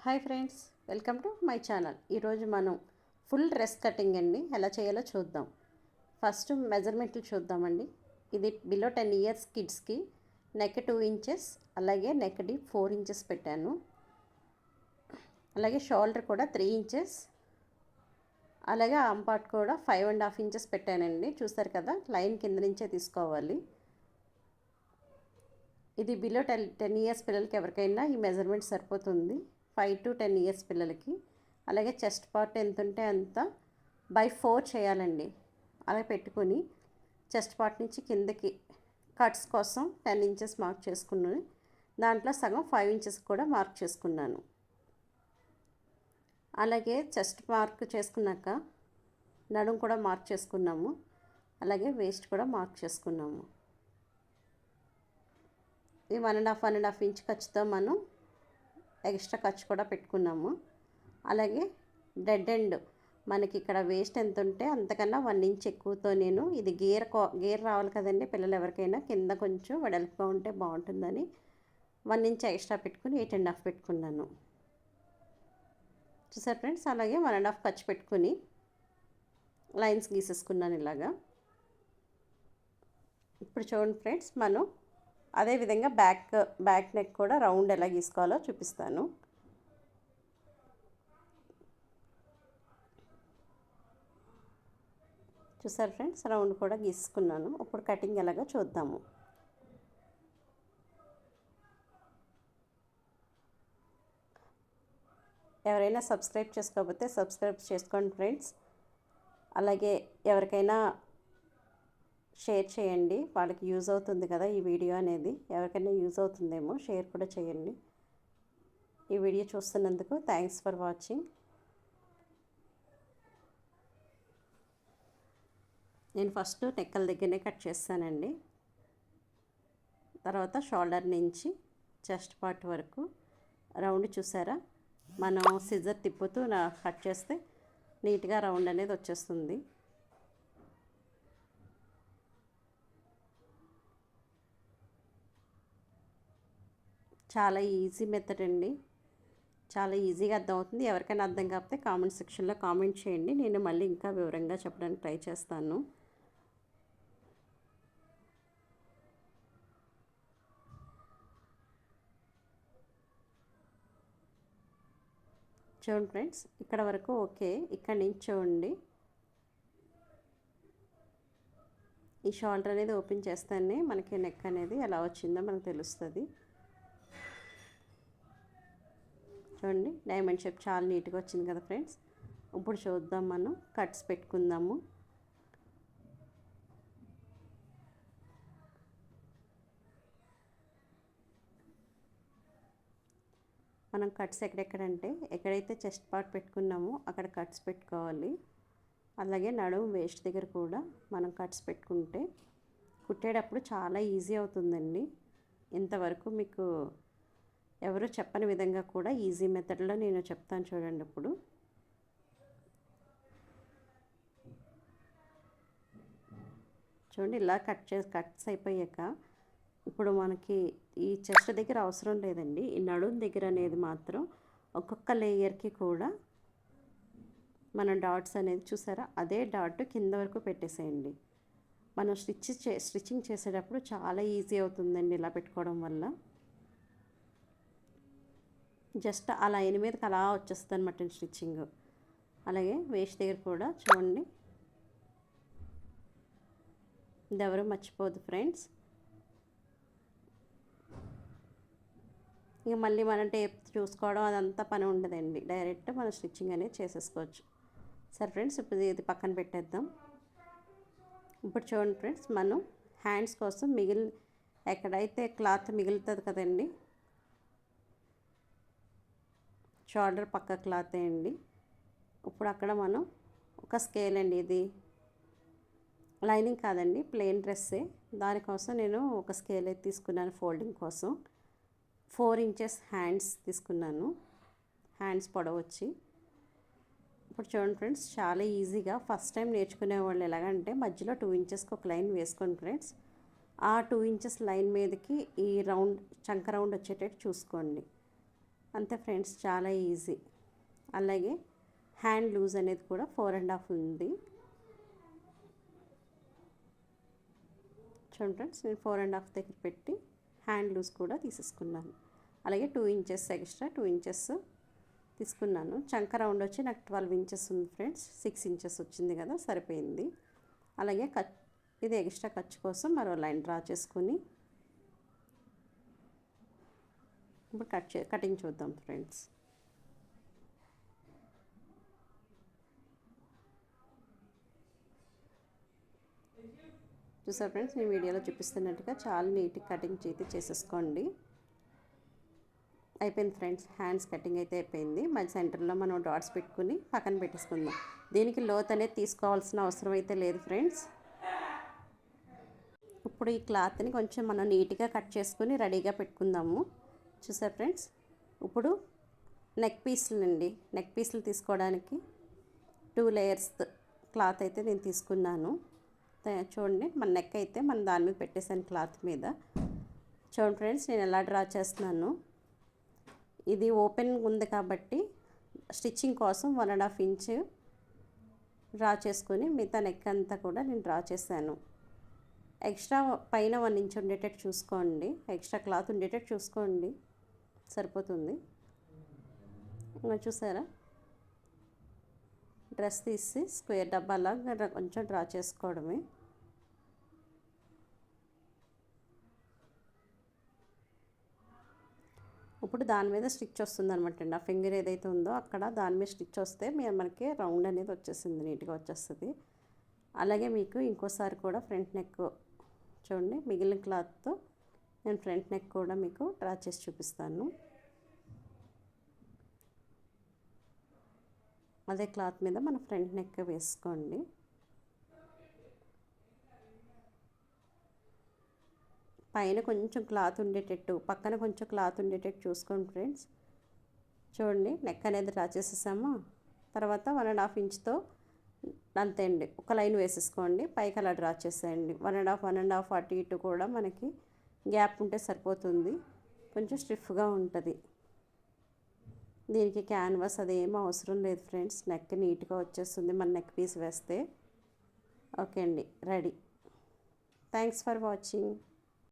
Hi friends, welcome to my channel. ఈరోజు మనం full dress cutting అండి ఎలా చేయాలో చూద్దాం. ఫస్ట్ మెజర్మెంట్లు చూద్దామండి. ఇది బిలో 10 ఇయర్స్ కిడ్స్కి నెక్ 2 ఇంచెస్, అలాగే నెక్ డీప్ 4 ఇంచెస్ పెట్టాను. అలాగే షోల్డర్ కూడా 3 ఇంచెస్, అలాగే ఆర్మ్ పార్ట్ కూడా 5.5 ఇంచెస్ పెట్టానండి. చూస్తారు కదా, లైన్ కింద నుంచే తీసుకోవాలి. ఇది బిలో 10 ఇయర్స్ పిల్లలకి ఎవరికైనా ఈ మెజర్మెంట్ సరిపోతుంది. 5 to 10 ఇయర్స్ పిల్లలకి. అలాగే చెస్ట్ పార్ట్ ఎంత ఉంటే అంత బై 4 చేయాలండి. అలా పెట్టుకొని చెస్ట్ పార్ట్ నుంచి కిందకి కట్స్ కోసం 10 ఇంచెస్ మార్క్ చేసుకున్నాను. దాంట్లో సగం 5 ఇంచెస్ కూడా మార్క్ చేసుకున్నాను. అలాగే చెస్ట్ మార్క్ చేసుకున్నాక నడుము కూడా మార్క్ చేసుకున్నాము. అలాగే వేస్ట్ కూడా మార్క్ చేసుకున్నాము. ఇది 1.5 ఇంచ్ ఖర్చుతో మనం ఎక్స్ట్రా ఖర్చు కూడా పెట్టుకున్నాము. అలాగే డెడ్ ఎండ్ మనకి ఇక్కడ వేస్ట్ ఎంత ఉంటే అంతకన్నా 1 ఇంచ్ ఎక్కువతో నేను ఇది గేర్ రావాలి కదండి పిల్లలు ఎవరికైనా, కింద కొంచెం వెడల్పుగా ఉంటే బాగుంటుందని 1 ఇంచ్ ఎక్స్ట్రా పెట్టుకుని 8.5 పెట్టుకున్నాను. చూసారు ఫ్రెండ్స్, అలాగే 1.5 ఖర్చు పెట్టుకుని లైన్స్ గీసేసుకున్నాను ఇలాగా. ఇప్పుడు చూడండి ఫ్రెండ్స్, మనం అదేవిధంగా బ్యాక్ నెక్ కూడా రౌండ్ ఎలా గీసుకోవాలో చూపిస్తాను. చూసారు ఫ్రెండ్స్, రౌండ్ కూడా గీసుకున్నాను. ఇప్పుడు కటింగ్ ఎలాగో చూద్దాము. ఎవరైనా సబ్స్క్రైబ్ చేసుకోకపోతే సబ్స్క్రైబ్ చేసుకోండి ఫ్రెండ్స్. అలాగే ఎవరికైనా షేర్ చేయండి, వాళ్ళకి యూజ్ అవుతుంది కదా ఈ వీడియో అనేది. ఎవరికైనా యూజ్ అవుతుందేమో, షేర్ కూడా చేయండి. ఈ వీడియో చూస్తున్నందుకు థ్యాంక్స్ ఫర్ వాచింగ్. నేను ఫస్ట్ నెక్కల దగ్గరనే కట్ చేస్తానండి. తర్వాత షోల్డర్ నుంచి చెస్ట్ పార్ట్ వరకు రౌండ్ చూసారా, మనం సిజర్ తిప్పుతూ కట్ చేస్తే నీట్గా రౌండ్ అనేది వచ్చేస్తుంది. చాలా ఈజీ మెథడ్ అండి, చాలా ఈజీగా అర్థమవుతుంది. ఎవరికైనా అర్థం కాకపోతే కామెంట్ సెక్షన్లో కామెంట్ చేయండి, నేను మళ్ళీ ఇంకా వివరంగా చెప్పడానికి ట్రై చేస్తాను. చూడండి ఫ్రెండ్స్, ఇక్కడ వరకు ఓకే. ఇక్కడ నుంచి చూడండి, ఈ షోల్డర్ అనేది ఓపెన్ చేస్తేనే మనకి నెక్ అనేది ఎలా వచ్చిందో మనకు తెలుస్తుంది. చూడండి, డైమండ్ షేప్ చాలా నీట్గా వచ్చింది కదా ఫ్రెండ్స్. ఇప్పుడు చూద్దాం, మనం కట్స్ పెట్టుకుందాము. మనం కట్స్ ఎక్కడెక్కడంటే ఎక్కడైతే చెస్ట్ పార్ట్ పెట్టుకున్నామో అక్కడ కట్స్ పెట్టుకోవాలి. అలాగే నడుము వేస్ట్ దగ్గర కూడా మనం కట్స్ పెట్టుకుంటే కుట్టేటప్పుడు చాలా ఈజీ అవుతుందండి. ఇంతవరకు మీకు ఎవరు చెప్పని విధంగా కూడా ఈజీ మెథడ్లో నేను చెప్తాను చూడండి. ఇప్పుడు చూడండి, ఇలా కట్స్ అయిపోయాక ఇప్పుడు మనకి ఈ చెస్ట్ దగ్గర అవసరం లేదండి. ఈ నడుము దగ్గర అనేది మాత్రం ఒక్కొక్క లేయర్కి కూడా మనం డాట్స్ అనేది చూసారా, అదే డాట్ కింద వరకు పెట్టేసేయండి. మనం స్టిచ్చింగ్ చేసేటప్పుడు చాలా ఈజీ అవుతుందండి ఇలా పెట్టుకోవడం వల్ల. జస్ట్ ఆ లైన్ మీదకి అలా వచ్చేస్తుంది అనమాట స్టిచ్చింగ్. అలాగే వేస్ట్ దగ్గర కూడా చూడండి, ఇది ఎవరు మర్చిపోదు ఫ్రెండ్స్. ఇక మళ్ళీ మనం టేప్ చూసుకోవడం అదంతా పని ఉండదండి, డైరెక్ట్ మనం స్టిచ్చింగ్ అనేది చేసేసుకోవచ్చు. సరే ఫ్రెండ్స్, ఇప్పుడు ఇది పక్కన పెట్టేద్దాం. ఇప్పుడు చూడండి ఫ్రెండ్స్, మనం హ్యాండ్స్ కోసం ఎక్కడైతే క్లాత్ మిగులుతుంది కదండి, షోల్డర్ పక్క క్లాత్ అండి. ఇప్పుడు అక్కడ మనం ఒక స్కేల్ అండి, ఇది లైనింగ్ కాదండి, ప్లెయిన్ డ్రెస్సే. దానికోసం నేను ఒక స్కేల్ అయితే తీసుకున్నాను ఫోల్డింగ్ కోసం. 4 ఇంచెస్ హ్యాండ్స్ తీసుకున్నాను, హ్యాండ్స్ పొడవు వచ్చి. ఇప్పుడు చూడండి ఫ్రెండ్స్, చాలా ఈజీగా ఫస్ట్ టైం నేర్చుకునే వాళ్ళు ఎలాగంటే మధ్యలో 2 ఇంచెస్కి ఒక లైన్ వేసుకోండి ఫ్రెండ్స్. ఆ 2 ఇంచెస్ లైన్ మీదకి ఈ రౌండ్ చంక రౌండ్ వచ్చేటట్టు చూసుకోండి. అంతే ఫ్రెండ్స్, చాలా ఈజీ. అలాగే హ్యాండ్ లూజ్ అనేది కూడా 4.5 ఉంది. చూడండి ఫ్రెండ్స్, నేను 4.5 దగ్గర పెట్టి హ్యాండ్ లూజ్ కూడా తీసేసుకున్నాను. అలాగే 2 ఇంచెస్ ఎక్స్ట్రా 2 ఇంచెస్ తీసుకున్నాను. చంక రౌండ్ వచ్చి నాకు 12 ఇంచెస్ ఉంది ఫ్రెండ్స్, 6 ఇంచెస్ వచ్చింది కదా, సరిపోయింది. అలాగే ఇది ఎక్స్ట్రా ఖర్చు కోసం మరో లైన్ డ్రా చేసుకుని ఇప్పుడు కటింగ్ చూద్దాం ఫ్రెండ్స్. చూసారు ఫ్రెండ్స్, నేను వీడియోలో చూపిస్తున్నట్టుగా చాలా నీట్గా కటింగ్ చేసేసుకోండి. అయిపోయింది ఫ్రెండ్స్, హ్యాండ్స్ కటింగ్ అయితే అయిపోయింది. మధ్య సెంటర్లో మనం డాట్స్ పెట్టుకుని పక్కన పెట్టేసుకుందాం. దీనికి లోత్ అనేది తీసుకోవాల్సిన అవసరం అయితే లేదు ఫ్రెండ్స్. ఇప్పుడు ఈ క్లాత్ని కొంచెం మనం నీట్గా కట్ చేసుకుని రెడీగా పెట్టుకుందాము. చూసారు ఫ్రెండ్స్, ఇప్పుడు నెక్ పీసులు తీసుకోవడానికి 2 లేయర్స్ క్లాత్ అయితే నేను తీసుకున్నాను. చూడండి, మన నెక్ అయితే మన దాని మీద పెట్టేసాను క్లాత్ మీద. చూడండి ఫ్రెండ్స్, నేను ఎలా డ్రా చేస్తున్నాను. ఇది ఓపెన్ ఉంది కాబట్టి స్టిచ్చింగ్ కోసం 1.5 ఇంచ్ డ్రా చేసుకొని మిగతా నెక్ అంతా కూడా నేను డ్రా చేశాను. ఎక్స్ట్రా పైన 1 ఇంచ్ ఉండేటట్టు చూసుకోండి, ఎక్స్ట్రా క్లాత్ ఉండేటట్టు చూసుకోండి, సరిపోతుంది. చూసారా, డ్రెస్ తీసి స్క్వేర్ డబ్బాలాగా కొంచెం డ్రా చేసుకోవడమే. ఇప్పుడు దాని మీద స్టిచ్ వస్తుంది అనమాట అండి. ఆ ఫింగర్ ఏదైతే ఉందో అక్కడ దాని మీద స్టిచ్ వస్తే మనకి రౌండ్ అనేది వచ్చేసింది, నీట్గా వచ్చేస్తుంది. అలాగే మీకు ఇంకోసారి కూడా ఫ్రంట్ నెక్ చూడండి, మిగిలిన క్లాత్తో నేను ఫ్రంట్ నెక్ కూడా మీకు డ్రా చేసి చూపిస్తాను. అదే క్లాత్ మీద మన ఫ్రంట్ నెక్ వేసుకోండి. పైన కొంచెం క్లాత్ ఉండేటట్టు, పక్కన కొంచెం క్లాత్ ఉండేటట్టు చూసుకోండి ఫ్రెండ్స్. చూడండి, నెక్ అనేది డ్రా చేసేసాము. తర్వాత 1.5 ఇంచ్తో అంతే అండి, ఒక లైన్ వేసేసుకోండి, పైకి అలా డ్రా చేసేయండి. 1.5 అటు ఇటు కూడా మనకి గ్యాప్ ఉంటే సరిపోతుంది, కొంచెం స్టిఫ్గా ఉంటుంది. దీనికి క్యాన్వాస్ అదేమీ అవసరం లేదు ఫ్రెండ్స్, నెక్ నీట్గా వచ్చేస్తుంది మన నెక్ పీస్ వేస్తే. ఓకే అండి, రెడీ. Thanks for watching.